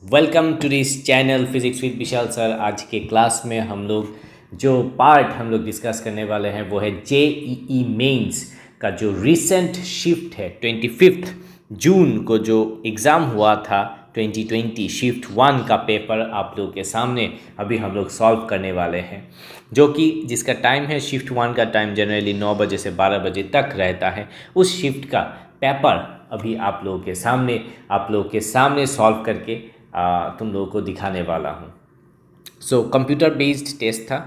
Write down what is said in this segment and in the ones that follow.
Welcome to this channel physics with Vishal sir. आज के class में हम लोग जो पार्ट हम लोग डिस्कस करने वाले हैं वो है जेईई मेंस का जो रिसेंट शिफ्ट है 25 जून को जो एग्ज़ाम हुआ था 2020 शिफ्ट 1 का पेपर आप लोग के सामने अभी हम लोग सॉल्व करने वाले हैं, जो कि जिसका टाइम है शिफ्ट 1 का टाइम जनरली 9 बजे से 12 बजे तक रहता है। उस शिफ्ट का पेपर अभी आप लोगों के सामने सॉल्व करके तुम लोगों को दिखाने वाला हूँ। सो कंप्यूटर बेस्ड टेस्ट था,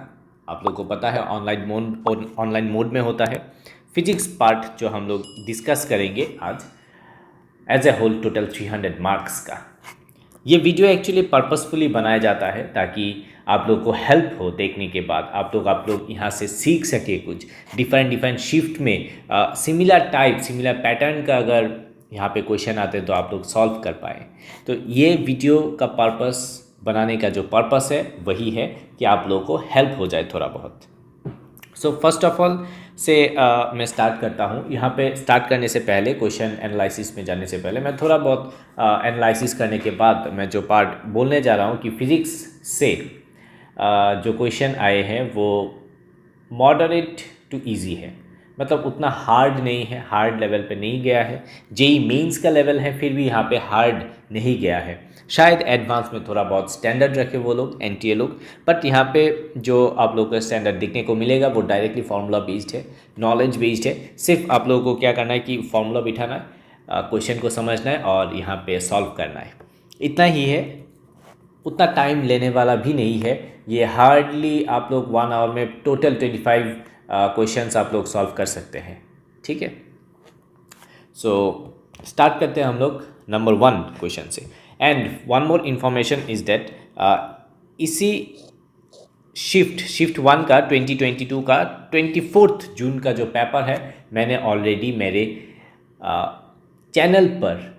आप लोगों को पता है ऑनलाइन मोड में होता है। फिजिक्स पार्ट जो हम लोग डिस्कस करेंगे आज as a whole total 300 marks का। ये वीडियो एक्चुअली पर्पसफुली बनाया जाता है ताकि आप लोग को हेल्प हो। देखने के बाद आप लोग यहाँ से सीख सके कुछ डिफरेंट शिफ्ट में सिमिलर पैटर्न का अगर यहाँ पे क्वेश्चन आते हैं तो आप लोग सॉल्व कर पाए। तो ये वीडियो का पर्पस बनाने का जो पर्पस है वही है कि आप लोगों को हेल्प हो जाए थोड़ा बहुत। सो फर्स्ट ऑफ ऑल से मैं स्टार्ट करता हूँ। यहाँ पे स्टार्ट करने से पहले, क्वेश्चन एनालिसिस में जाने से पहले मैं थोड़ा बहुत एनालिसिस करने के बाद मैं जो पार्ट बोलने जा रहा हूँ कि फिज़िक्स से जो क्वेश्चन आए हैं वो मॉडरेट टू इजी है, मतलब उतना हार्ड नहीं है, हार्ड लेवल पे नहीं गया है। जेई मेंस का लेवल है फिर भी यहाँ पे हार्ड नहीं गया है। शायद एडवांस में थोड़ा बहुत स्टैंडर्ड रखे वो लोग, एनटीए लोग, बट यहाँ पे जो आप लोगों को स्टैंडर्ड दिखने को मिलेगा वो डायरेक्टली फार्मूला बेस्ड है, नॉलेज बेस्ड है। सिर्फ आप लोगों को क्या करना है कि फार्मूला बिठाना है, क्वेश्चन को समझना है और यहाँ पे सॉल्व करना है, इतना ही है। उतना टाइम लेने वाला भी नहीं है ये। हार्डली आप लोग 1 आवर में टोटल 25 क्वेश्चंस आप लोग सॉल्व कर सकते हैं, ठीक है। सो स्टार्ट करते हैं हम लोग नंबर 1 क्वेश्चन से। And one more information is that इसी शिफ्ट 1 का 2022 का 24 जून का जो पेपर है मैंने ऑलरेडी मेरे चैनल पर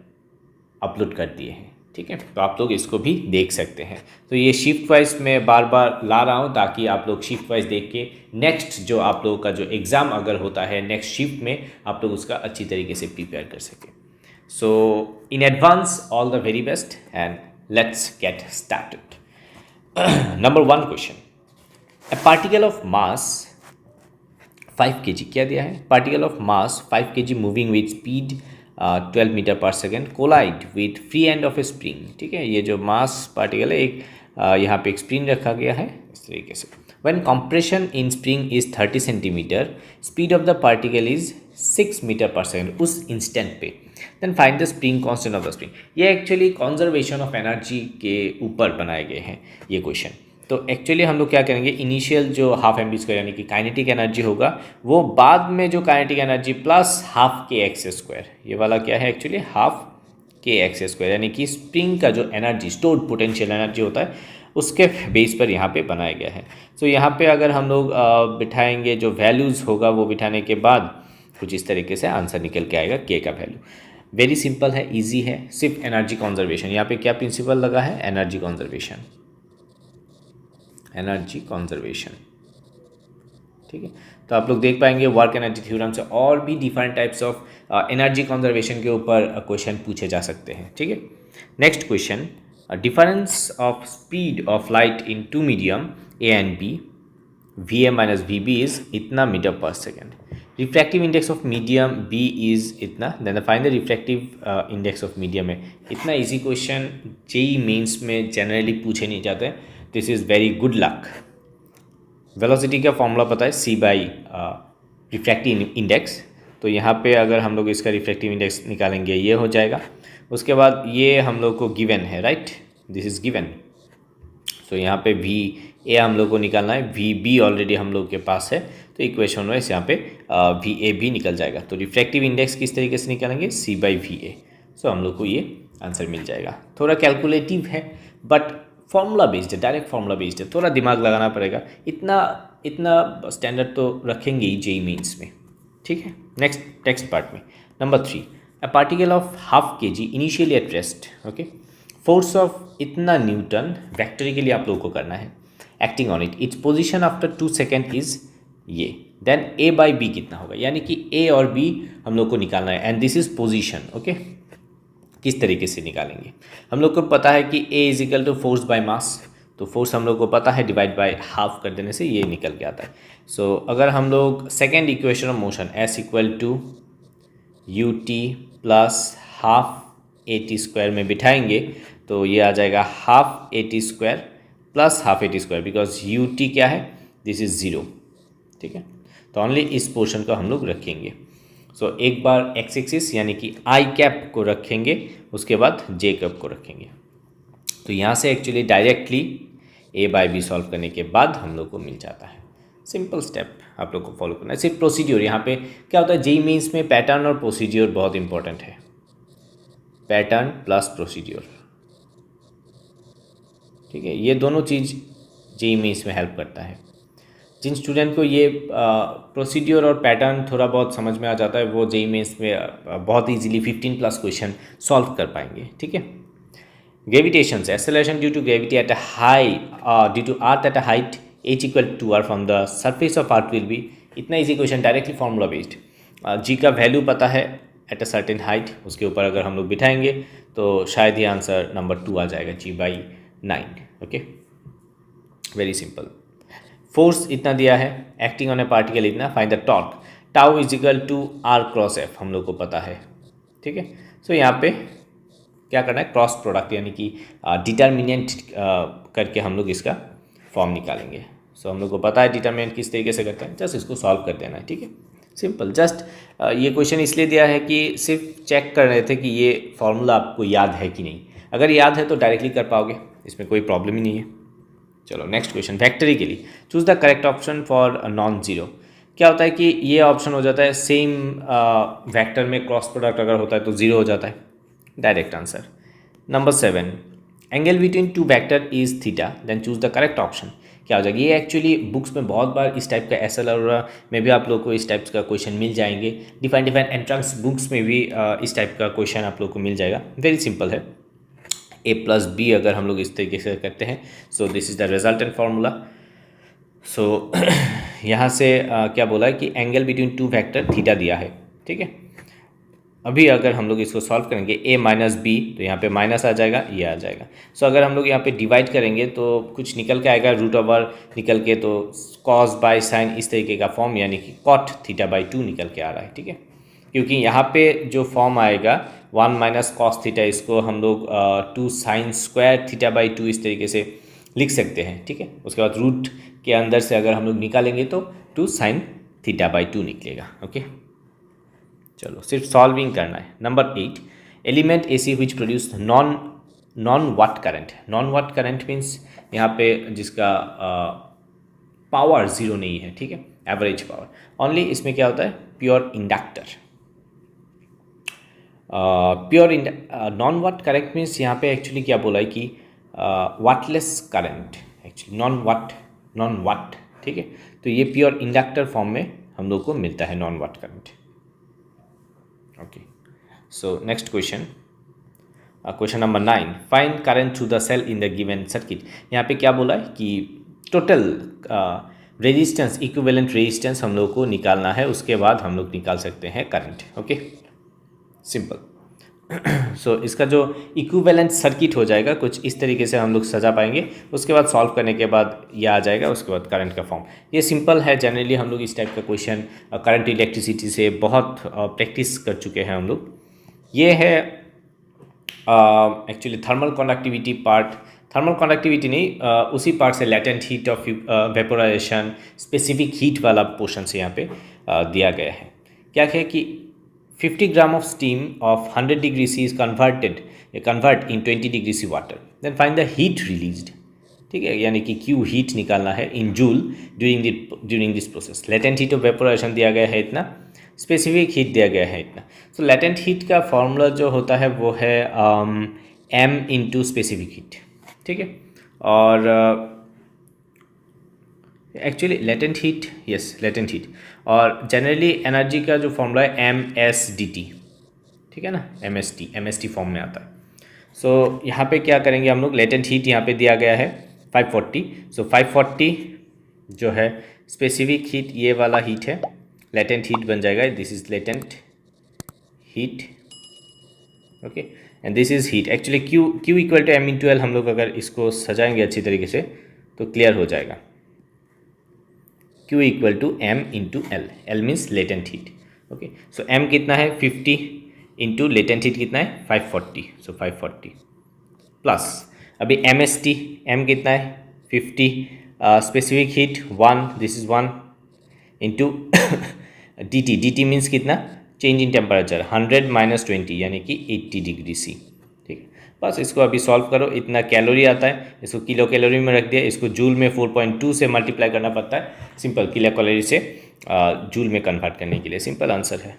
अपलोड कर दिए हैं, ठीक है। तो आप लोग इसको भी देख सकते हैं। तो ये शिफ्ट वाइज मैं बार बार ला रहा हूँ ताकि आप लोग शिफ्ट वाइज देख के नेक्स्ट जो आप लोगों का जो एग्ज़ाम अगर होता है नेक्स्ट शिफ्ट में आप लोग उसका अच्छी तरीके से प्रिपेयर कर सकें। So in advance all the very best and let's get started. Number 1 question, a particle of mass 5 kg, क्या दिया है? Particle of mass 5 kg moving with speed 12 metre पर second collide with free end of a spring, ठीक है। ये जो मास particle है एक यहाँ पे एक स्प्रिंग रखा गया है इस तरीके से। When compression in spring is 30 centimetre, speed of the particle is 6 metre पर सेकेंड उस इंस्टेंट पे, then find the spring constant of the spring. ये एक्चुअली कंजर्वेशन ऑफ एनर्जी के ऊपर बनाए गए हैं ये क्वेश्चन। तो एक्चुअली हम लोग क्या करेंगे, इनिशियल जो हाफ एम बी स्क्वायर यानी कि काइनेटिक एनर्जी होगा वो बाद में जो काइनेटिक एनर्जी प्लस हाफ के एक्स स्क्वायर, ये वाला क्या है एक्चुअली हाफ के एक्स स्क्वायर, यानी कि स्प्रिंग का जो एनर्जी स्टोर्ड पोटेंशियल एनर्जी होता है उसके बेस पर यहाँ पे बनाया गया है। तो यहाँ पे अगर हम लोग बिठाएंगे जो वैल्यूज़ होगा वो बिठाने के बाद कुछ इस तरीके से आंसर निकल के आएगा के का वैल्यू। वेरी सिंपल है, ईजी है, सिर्फ एनर्जी कॉन्जर्वेशन। यहाँ पे क्या प्रिंसिपल लगा है? एनर्जी कॉन्जर्वेशन, एनर्जी कॉन्जर्वेशन, ठीक है। तो आप लोग देख पाएंगे वर्क एनर्जी थ्योरम से और भी different types of energy conservation के ऊपर क्वेश्चन पूछे जा सकते हैं, ठीक है। Next question, difference of speed of light in 2 medium A and B, V A minus V B is इतना मीटर पर second. Refractive index of medium B is इतना, then find the refractive index of medium है। इतना easy question JEE mains में generally पूछे नहीं जाते। This is very good luck. Velocity का फॉर्मूला पता है c बाई रिफ्रैक्टिव इंडेक्स। तो यहाँ पे अगर हम लोग इसका रिफ्रैक्टिव इंडेक्स निकालेंगे ये हो जाएगा। उसके बाद ये हम लोग को गिवन है, राइट, दिस इज़ गिवन। तो यहाँ पे वी ए हम लोग को निकालना है, वी बी ऑलरेडी हम लोग के पास है, तो इक्वेशन वाइज यहाँ पे वी ए भी निकल जाएगा। तो रिफ्रैक्टिव इंडेक्स किस तरीके से निकालेंगे? c by V A. So हम लोग को ये आंसर मिल जाएगा। थोड़ा कैलकुलेटिव है बट फॉर्मूला बेस्ड है, डायरेक्ट फॉर्मूला बेस्ड है, थोड़ा दिमाग लगाना पड़ेगा। इतना स्टैंडर्ड तो रखेंगे ही जेईई मेंस में, ठीक है। नेक्स्ट पार्ट में number 3, a particle of half kg initially at rest, okay, force of इतना न्यूटन, वेक्टोरिकली आप लोगों को करना है, acting on it, its position after 2 second is ये, देन ए बाई बी कितना होगा, यानी कि ए और बी हम लोग को निकालना है and this is position, okay. किस तरीके से निकालेंगे। हम लोग को पता है कि A is equal to force by mass, तो फोर्स हम लोग को पता है, डिवाइड बाय हाफ कर देने से ये निकल के आता है। सो अगर हम लोग second equation of motion S equal to U T plus half A T square में बिठाएंगे तो ये आ जाएगा half A T square plus half A T square, because U T क्या है, दिस इज ज़ीरो, ठीक है। तो ओनली इस पोर्शन को हम लोग रखेंगे। सो एक बार एक्स एक्सिस यानी कि आई कैप को रखेंगे, उसके बाद जे कैप को रखेंगे। तो यहाँ से एक्चुअली डायरेक्टली ए बाय बी सॉल्व करने के बाद हम लोग को मिल जाता है। सिंपल स्टेप आप लोग को फॉलो करना है। सिर्फ प्रोसीड्योर, यहाँ पे क्या होता है, जेईई मेंस में पैटर्न और प्रोसीड्योर बहुत इंपॉर्टेंट है। पैटर्न प्लस प्रोसीड्योर, ठीक है, ये दोनों चीज़ जेईई मेंस में हेल्प करता है। जिन स्टूडेंट को ये प्रोसीड्योर और पैटर्न थोड़ा बहुत समझ में आ जाता है वो जेईई मेंस में बहुत इजीली 15+ क्वेश्चन सॉल्व कर पाएंगे, ठीक है। Gravitations, acceleration due to gravity at a due to earth at a height h equal to r from the surface of earth will be, इतना easy question, directly formula based. G का value पता है at a certain height, उसके ऊपर अगर हम लोग बिठाएंगे तो शायद ये आंसर नंबर 2 आ जाएगा, G/9। Okay, very simple. Force इतना दिया है, एक्टिंग ऑन ए पार्टिकल इतना, find the torque, tau is equal to R cross F हम लोग को पता है, ठीक है। सो यहाँ पे क्या करना है, क्रॉस प्रोडक्ट यानी कि डिटर्मिनेंट करके हम लोग इसका फॉर्म निकालेंगे। सो हम लोग को पता है डिटर्मिनेंट किस तरीके से करते हैं, जस्ट इसको सॉल्व कर देना है, ठीक है, सिंपल। जस्ट ये क्वेश्चन इसलिए दिया है कि सिर्फ चेक कर रहे थे कि ये फॉर्मूला आपको याद है कि नहीं। अगर याद है तो डायरेक्टली कर पाओगे, इसमें कोई प्रॉब्लम ही नहीं है। चलो नेक्स्ट क्वेश्चन, वेक्टरी के लिए choose the correct option for non zero. क्या होता है कि ये ऑप्शन हो जाता है सेम वेक्टर में क्रॉस प्रोडक्ट अगर होता है तो जीरो हो जाता है, direct answer. Number 7, angle between two vector is theta, then choose the correct option. क्या हो जाएगा, ये एक्चुअली बुक्स में बहुत बार इस टाइप का SLR में भी आप लोग को इस टाइप का क्वेश्चन मिल जाएंगे, डिफाइन एंट्रेंस बुक्स में भी इस टाइप का क्वेश्चन आप लोग को मिल जाएगा। वेरी सिंपल है, A+B अगर हम लोग इस तरीके से करते हैं, so this is the resultant formula. So यहाँ से क्या बोला है कि angle between two vector theta दिया है, ठीक है। अभी अगर हम लोग इसको सॉल्व करेंगे A-B, तो यहाँ पे माइनस आ जाएगा, ये आ जाएगा। सो अगर हम लोग यहाँ पे डिवाइड करेंगे तो कुछ निकल के आएगा, रूट निकल के, तो कॉस बाय साइन इस तरीके का फॉर्म, यानी कि कॉट θ/2 निकल के आ रहा है, ठीक है। क्योंकि यहाँ पे जो फॉर्म आएगा 1 माइनस कॉस थीटा, इसको हम लोग 2 साइन स्क्वायर θ/2 इस तरीके से लिख सकते हैं, ठीक है। उसके बाद रूट के अंदर से अगर हम लोग निकालेंगे तो 2 साइन θ/2 निकलेगा, ओके। चलो सिर्फ सॉल्विंग करना है। Number 8, element AC which produce non watt current. Non watt current means यहाँ पे जिसका पावर जीरो नहीं है, ठीक है, एवरेज पावर ओनली। इसमें क्या होता है, pure inductor. Non watt current means यहाँ पे एक्चुअली क्या बोला है कि वाटलेस करंट, एक्चुअली नॉन वाट, ठीक है। तो ये प्योर इंडक्टर फॉर्म में हम लोग को मिलता है non watt current, okay. So next question, question number 9, find current through the cell in the given circuit. यहाँ पे क्या बोला है कि टोटल रेजिस्टेंस, इक्विवेलेंट रेजिस्टेंस हम लोग को निकालना है, उसके बाद हम लोग निकाल सकते हैं करंट, ओके, सिंपल। सो इसका जो इक्विवेलेंट सर्किट हो जाएगा कुछ इस तरीके से हम लोग सजा पाएंगे, उसके बाद सॉल्व करने के बाद ये आ जाएगा, उसके बाद करंट का फॉर्म। ये सिंपल है, जनरली हम लोग इस टाइप का क्वेश्चन करंट इलेक्ट्रिसिटी से बहुत प्रैक्टिस कर चुके हैं हम लोग। ये है actually thermal conductivity part, thermal conductivity नहीं, उसी पार्ट से latent heat of vaporisation, specific heat वाला पोर्शन से यहाँ पे दिया गया है। क्या है कि 50 ग्राम of steam of 100 degree C is convert in 20 degree C water. Then find the heat released. ठीक है, यानी कि Q हीट निकालना है in joule during this process. Latent heat of vaporisation दिया गया है इतना, स्पेसिफिक हीट दिया गया है इतना। सो लेटेंट हीट का फॉर्मूला जो होता है वो है M इंटू स्पेसिफिक हीट, ठीक है। और actually latent heat, yes latent heat, और जनरली एनर्जी का जो फॉर्मूला है MSDT, ठीक है ना, MST फॉर्म में आता है। सो यहाँ पे क्या करेंगे हम लोग, लेटेंट हीट यहाँ पे दिया गया है 540, सो 540 जो है स्पेसिफिक हीट, ये वाला हीट है, लेटेंट हीट बन जाएगा, this is latent heat, okay, and this is heat. Actually Q equal to M into L, हम लोग अगर इसको सजाएंगे अच्छी तरीके से तो क्लियर हो जाएगा। Q equal to M into L, L means latent heat. Okay, so M कितना है 50 इंटू लेटेंट हीट कितना है 540, सो 540 प्लस अभी एम एस टी, एम कितना है 50, specific heat 1, this is 1 into D T, D T means कितना change in temperature 100 minus 20 यानी कि 80 डिग्री सी। ठीक है, बस इसको अभी सॉल्व करो। इतना कैलोरी आता है, इसको किलो कैलोरी में रख दिया, इसको जूल में 4.2 से मल्टीप्लाई करना पड़ता है, सिंपल किलो कैलोरी से जूल में कन्वर्ट करने के लिए, सिंपल आंसर है।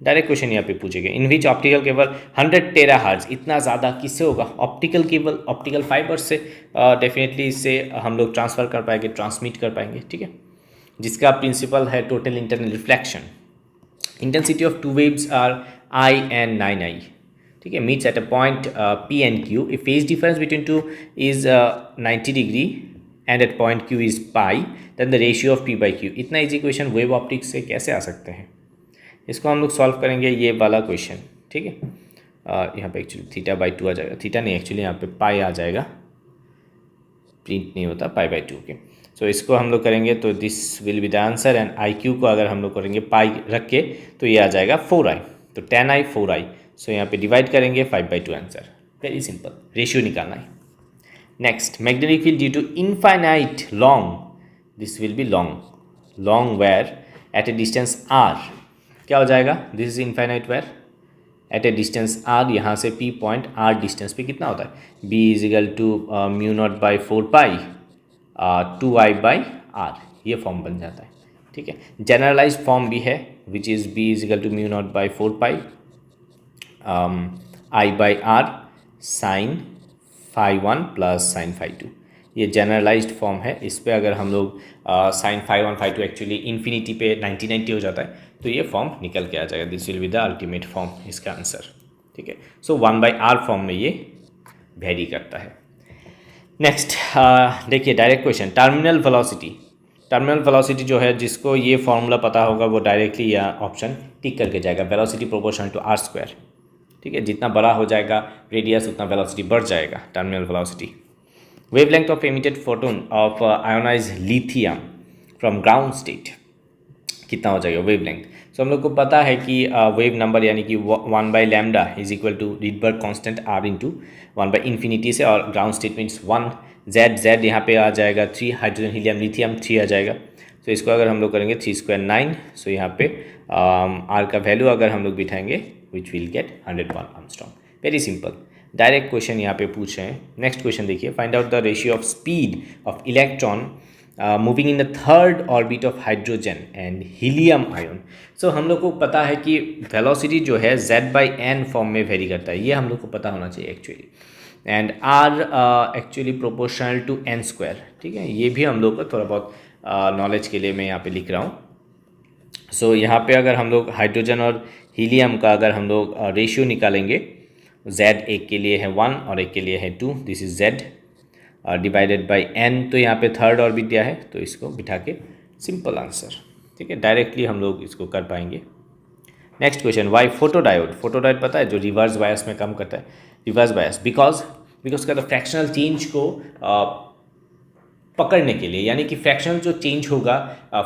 डायरेक्ट क्वेश्चन यहाँ पे पूछेगा, इन विच ऑप्टिकल केबल 100 टेराहर्ट्ज, इतना ज़्यादा किससे होगा? ऑप्टिकल केबल, ऑप्टिकल फाइबर से डेफिनेटली इससे हम लोग ट्रांसफ़र कर पाएंगे, ट्रांसमिट कर पाएंगे। ठीक है, जिसका प्रिंसिपल है total internal reflection. Intensity of two waves are I and 9I। ठीक है, meets at a point P and Q, if phase difference between two is 90 degree and at point Q is pi, then the ratio of P by Q। इतना easy question wave optics से कैसे आ सकते हैं? इसको हम लोग solve करेंगे, ये वाला क्वेश्चन। ठीक है, यहाँ पे एक्चुअली थीटा बाई 2 आ जाएगा, थीटा नहीं एक्चुअली यहाँ पे पाई आ जाएगा, प्रिंट नहीं होता, पाई बाई 2 के। सो इसको हम लोग करेंगे तो this will be the answer, and I Q को अगर हम लोग करेंगे पाई रख के तो ये आ जाएगा 4i, तो 10i 4i। सो यहाँ पे डिवाइड करेंगे 5/2 आंसर, वेरी सिंपल, रेशियो निकालना है। Next, magnetic field due to infinite long, this will be long wire at a distance r, क्या हो जाएगा? This is infinite wire at a distance r, यहाँ से p पॉइंट r डिस्टेंस पे कितना होता है? b is equal to mu naught by 4 2i by r, ये फॉर्म बन जाता है। ठीक है, जनरलाइज फॉर्म भी है which is b is equal to mu naught by 4 i by r sine phi 1 plus sine phi 2, ये जनरलाइज्ड फॉर्म है। इस पर अगर हम लोग sine phi 1 phi 2 actually infinity पे 90 हो जाता है, तो ये फॉर्म निकल के आ जाएगा, this will be the ultimate form, इसका आंसर। ठीक है, सो 1/r फॉर्म में ये वेरी करता है। नेक्स्ट देखिए direct question, terminal velocity. Terminal velocity जो है, जिसको ये फॉर्मूला पता होगा वो डायरेक्टली या ऑप्शन टिक करके जाएगा, वेलोसिटी प्रोपोर्शनल टू r²। ठीक है, जितना बड़ा हो जाएगा रेडियस उतना वेलोसिटी बढ़ जाएगा, terminal velocity. Wavelength of emitted photon of ionize lithium from ground state, कितना हो जाएगा वेवलेंथ? सो हम लोग को पता है कि वेव नंबर यानी कि 1/λ is equal to Rydberg constant r into 1/∞ से, और ग्राउंड स्टेट मीन्स 1, z यहाँ पे आ जाएगा 3, हाइड्रोजन हीलियम लिथियम 3 आ जाएगा। तो इसको अगर हम लोग करेंगे 3 स्क्वायर 9, सो यहाँ पे r का वैल्यू अगर हम लोग बिठाएंगे which will get 101 Armstrong, very simple. Direct question यहाँ पे पूछ रहे हैं। नेक्स्ट क्वेश्चन देखिए, find out the ratio of speed of electron moving in the third orbit of hydrogen and helium ion. So हम लोग को पता है कि वेलोसिटी जो है z/n फॉर्म में वेरी करता है, ये हम लोग को पता होना चाहिए actually, and r actually proportional to n²। ठीक है, ये भी हम लोग को थोड़ा बहुत नॉलेज के लिए मैं यहाँ पे लिख रहा हूँ। सो यहाँ पे अगर हम लोग हाइड्रोजन और हीलियम का अगर हम लोग रेशियो निकालेंगे, z एक के लिए है 1 और एक के लिए है 2, this is z divided by n, तो यहाँ पे थर्ड ऑर्बिट दिया है तो इसको बिठा के सिंपल आंसर। ठीक है, डायरेक्टली हम लोग इसको कर पाएंगे। Next question, Y photodiode. Photodiode पता है जो रिवर्स बायस में काम करता है, रिवर्स बायस बिकॉज का फ्रैक्शनल चेंज को पकड़ने के लिए, यानी कि फ्रैक्शनल जो चेंज होगा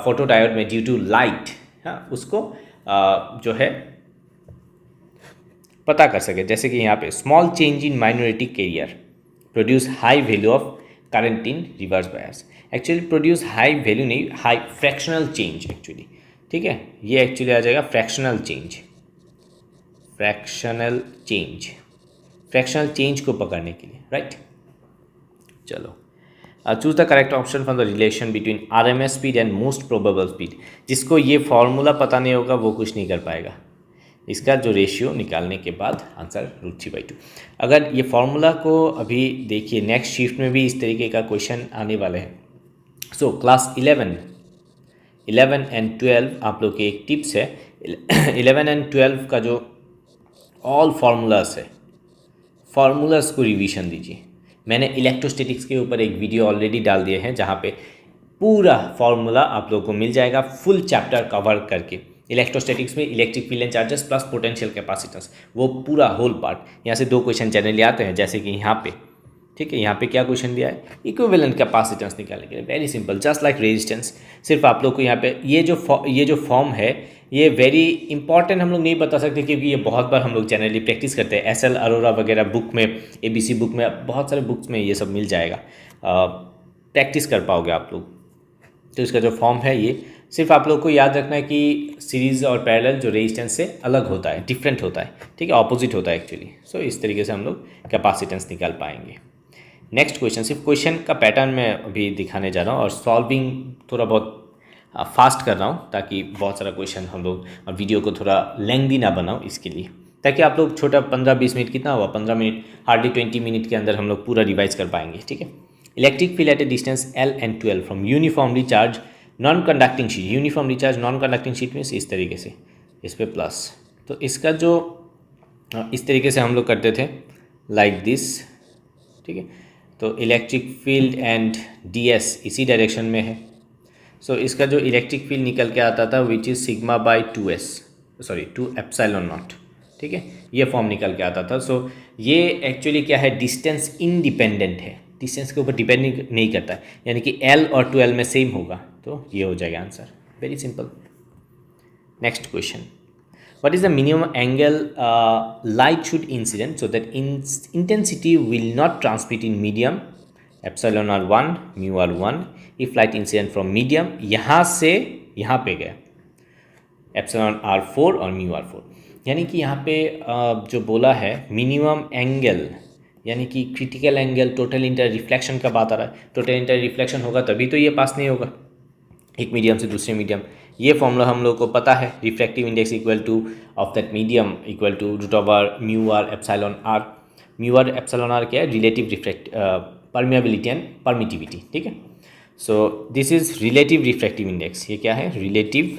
फोटोडायोड में ड्यू टू लाइट, हाँ उसको जो है पता कर सके। जैसे कि यहाँ पे small change in minority carrier produce high value of current in reverse bias. Actually produce high value नहीं, हाई फ्रैक्शनल चेंज एक्चुअली। ठीक है, ये एक्चुअली आ जाएगा फ्रैक्शनल चेंज, फ्रैक्शनल चेंज को पकड़ने के लिए, राइट। चलो, choose the correct option from the relation between RMS speed and most probable speed. जिसको ये फॉर्मूला पता नहीं होगा वो कुछ नहीं कर पाएगा, इसका जो रेशियो निकालने के बाद आंसर √3/2। अगर ये फार्मूला को अभी देखिए, नेक्स्ट शिफ्ट में भी इस तरीके का क्वेश्चन आने वाले हैं। सो क्लास 11 एंड 12 आप लोग के एक टिप्स है, 11 एंड 12 का जो ऑल फार्मूलास है, फार्मूलास को रिवीजन दीजिए। मैंने इलेक्ट्रोस्टैटिक्स के ऊपर एक वीडियो ऑलरेडी डाल दिए हैं, जहाँ पे पूरा फार्मूला आप लोगों को मिल जाएगा, फुल चैप्टर कवर करके। इलेक्ट्रोस्टैटिक्स में electric field and charges plus potential capacitance, वो पूरा होल पार्ट। यहाँ से 2 क्वेश्चन जनरली आते हैं, जैसे कि यहाँ पे, ठीक है, यहाँ पे क्या क्वेश्चन दिया है, इक्विवेलेंट कैपेसिटेंस निकालने के लिए। Very simple, just like resistance. सिर्फ आप लोग को यहाँ पे ये जो फॉर्म है ये वेरी इंपॉर्टेंट हम लोग नहीं बता सकते, क्योंकि ये बहुत बार हम लोग जनरली प्रैक्टिस करते हैं। SL अरोरा वगैरह बुक में, ABC बुक में, बहुत सारे बुक्स में ये सब मिल जाएगा, प्रैक्टिस कर पाओगे आप लोग। तो इसका जो फॉर्म है ये सिर्फ आप लोग को याद रखना है कि सीरीज़ और पैरेलल जो रेजिस्टेंस से अलग होता है, डिफरेंट होता है, ठीक है, ऑपोजिट होता है एक्चुअली। सो इस तरीके से हम लोग कैपेसिटेंस निकाल पाएंगे। नेक्स्ट क्वेश्चन, सिर्फ क्वेश्चन का पैटर्न मैं अभी दिखाने जा रहा हूँ और सॉल्विंग थोड़ा बहुत फास्ट कर रहा हूँ, ताकि बहुत सारा क्वेश्चन हम लोग वीडियो को थोड़ा लेंथी ना बनाओ इसके लिए, ताकि आप लोग छोटा 15-20 मिनट, कितना हुआ 15 मिनट, हार्डली 20 मिनट के अंदर हम लोग पूरा रिवाइज कर पाएंगे, ठीक है। Electric field at a distance L and 12 from uniformly charge non conducting sheet. Uniformly charge non conducting sheet means इस तरीके से, इस पर प्लस। तो इसका जो इस तरीके से हम लोग करते थे, लाइक दिस, ठीक है। तो इलेक्ट्रिक फील्ड एंड DS इसी डायरेक्शन में है। सो इसका जो इलेक्ट्रिक फील्ड निकल के आता था which is sigma by 2 epsilon not, ठीक है, ये फॉर्म निकल के आता था। सो ये एक्चुअली क्या है, डिस्टेंस इंडिपेंडेंट है, डिस्टेंस के ऊपर डिपेंड नहीं करता है, यानी कि L और 12 में सेम होगा, तो ये हो जाएगा answer. Very simple. Next question, what is the minimum angle light should incident so that intensity will not transmit in medium, epsilon r1 mu r1 if light incident from medium, यहाँ से यहाँ पे गया epsilon r4 और mu r4, यानी कि यहाँ पे जो बोला है मिनिमम एंगल, यानी कि critical angle, total inter reflection का बात आ रहा है। टोटल इंटर रिफ्लेक्शन होगा तभी तो ये पास नहीं होगा एक मीडियम से दूसरे मीडियम। ये फॉर्मूला हम लोग को पता है, refractive index equal to of that medium equal to √ mu R epsilon R. Mu R epsilon R क्या है, रिलेटिव परमिएबिलिटी एंड परमिटिविटी, ठीक है। So this is relative refractive index. ये क्या है, रिलेटिव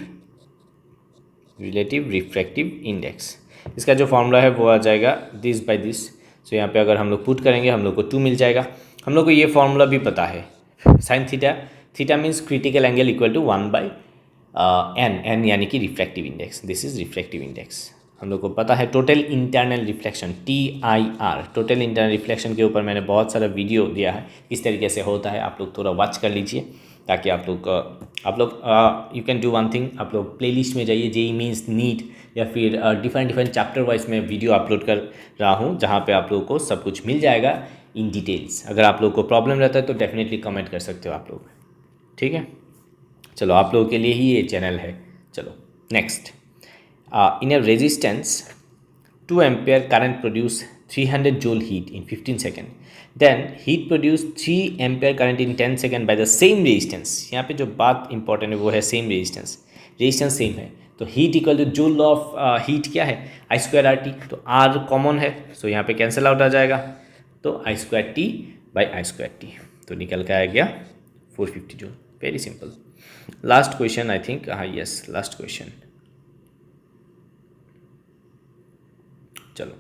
रिफ्रैक्टिव इंडेक्स। इसका जो फॉर्मूला है वो आ जाएगा दिस बाय दिस। सो यहाँ पे अगर हम लोग पुट करेंगे हम लोग को 2 मिल जाएगा। हम लोग को ये फॉर्मूला भी पता है, sine theta means critical angle equal to 1/n यानी कि refractive index. This is refractive index. हम लोग को पता है total internal reflection, TIR, total internal reflection के ऊपर मैंने बहुत सारा वीडियो दिया है, किस तरीके से होता है। आप लोग थोड़ा वॉच कर लीजिए, ताकि आप लोग you can do one thing, आप लोग प्लेलिस्ट में जाइए, JEE मीन्स नीट, या फिर डिफरेंट चैप्टर वाइज में वीडियो अपलोड कर रहा हूँ, जहाँ पे आप लोगों को सब कुछ मिल जाएगा इन डिटेल्स। अगर आप लोग को प्रॉब्लम रहता है तो डेफिनेटली कमेंट कर सकते हो आप लोग, ठीक है। चलो आप लोगों के लिए ही ये चैनल है। चलो next, in a resistance 2 ampere current produce 300 joule heat in 15 second, then heat produce 3 ampere current in 10 second by the same resistance. यहाँ पे जो बात इंपॉर्टेंट है वो है सेम रेजिस्टेंस, रेजिस्टेंस सेम है तो heat equal two joule of heat क्या है, I²RT। तो R कॉमन है, सो यहाँ पे कैंसिल आउट आ जाएगा, तो I²T बाई I²T, तो निकल के आ गया 450 joule. Very simple. Last question I think, हाँ यस लास्ट क्वेश्चन। चलो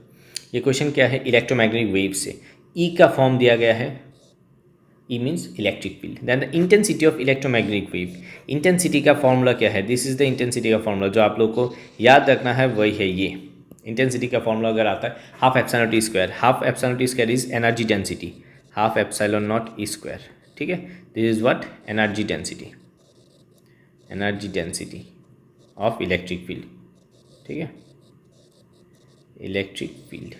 ये क्वेश्चन क्या है, इलेक्ट्रोमैग्नेटिक वेव से E का फॉर्म दिया गया है, E means electric field, then the intensity of electromagnetic wave. Intensity का फॉर्मूला क्या है, दिस इज द इंटेंसिटी का फॉर्मूला। जो आप लोग को याद रखना है वही है ये इंटेंसिटी का फॉर्मूला। अगर आता है half epsilon not E², half epsilon not E² is energy density, half epsilon not E², ठीक है। This is what, energy density, energy density of electric field, ठीक है, इलेक्ट्रिक फील्ड।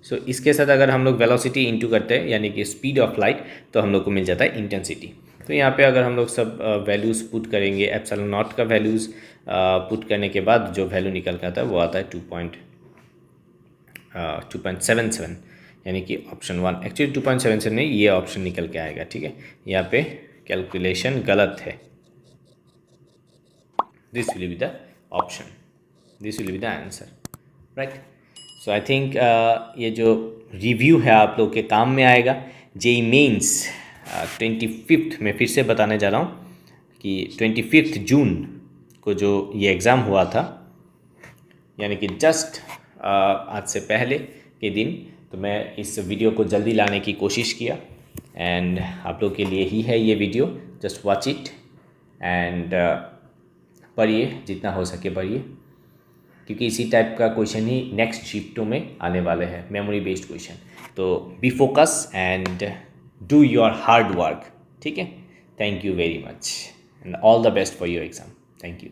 सो इसके साथ अगर हम लोग वेलोसिटी इंटू करते हैं, यानी कि स्पीड ऑफ लाइट, तो हम लोग को मिल जाता है इंटेंसिटी। तो यहाँ पे अगर हम लोग सब वैल्यूज़ पुट करेंगे, एप्सिलॉन नॉट का वैल्यूज़ पुट करने के बाद जो वैल्यू निकल के आता है वो आता है 2.77, यानी कि ऑप्शन 1। एक्चुअली 2.77 नहीं, ये ऑप्शन निकल के आएगा, ठीक है। यहाँ पे कैलकुलेशन गलत है, this will be the option, this will be the answer, right. So I think ये जो रिव्यू है आप लोग के काम में आएगा। JEE मेंस 25 में फिर से बताने जा रहा हूँ कि 25 जून को जो ये एग्ज़ाम हुआ था, यानी कि जस्ट आज से पहले के दिन, तो मैं इस वीडियो को जल्दी लाने की कोशिश किया, एंड आप लोग के लिए ही है ये video. Just watch it and पढ़िए, जितना हो सके पढ़िए, क्योंकि इसी टाइप का क्वेश्चन ही नेक्स्ट शिफ्टों में आने वाले हैं, मेमोरी बेस्ड क्वेश्चन। तो B focus and do your hard work, ठीक है। Thank you very much and all the best for your exam. Thank you.